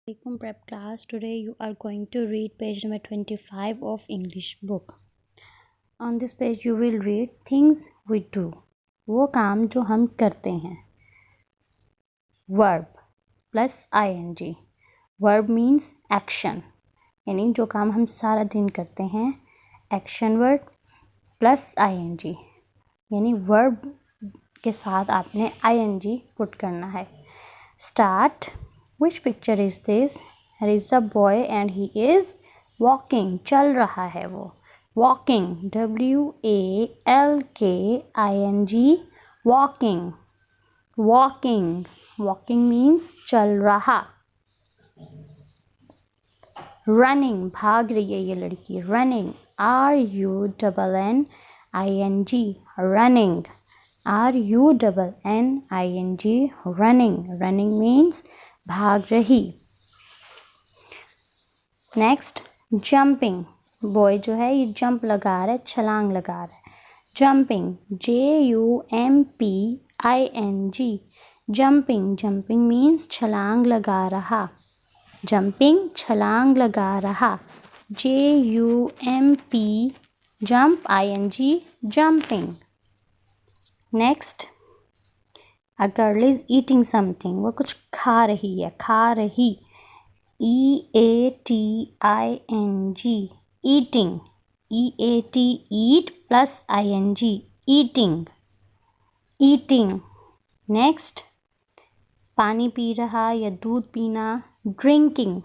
Assalamualaikum prep class. Today you are going to read page number 25 of English book. On this page you will read things we do. वो काम जो हम करते हैं. Verb plus ing. Verb means action. यानी जो काम हम सारा दिन करते हैं. Action word plus ing. यानी verb के साथ आपने ing put करना है. Start. Which picture is this? There is a boy and he is walking. चल रहा है वो. Walking. walking. Walking. Walking. Walking means चल रहा. Running. भाग रही है ये लड़की. Running. running. Running. running. Running. Running means भाग रही. Next jumping. बॉय जो है ये जंप लगा रहा है, छलांग लगा रहा है. Jumping. jumping. Jumping. Jumping means छलांग लगा रहा. जंपिंग छलांग लगा रहा. jump jump ing jumping. Next A girl is eating something. वो कुछ खा रही है. खा रही. eating. eating. eat plus ing. eating. eating. Next पानी पी रहा या दूध पीना. drinking.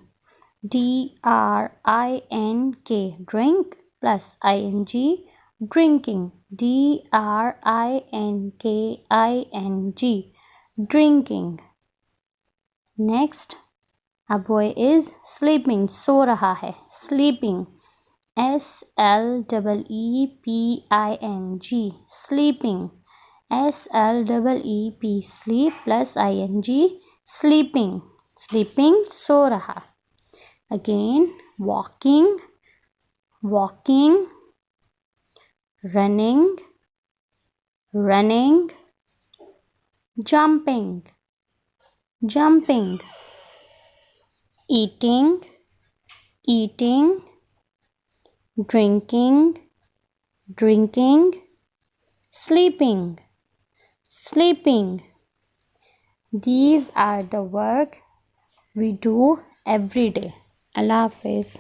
drink plus ing. drinking. drinking. Next a boy is sleeping. सो रहा है. sleeping. sleeping. sleep plus ing. sleeping. sleeping सो रहा. Again walking. running. jumping. eating. drinking. sleeping. These are the work we do every day. Allah Hafiz.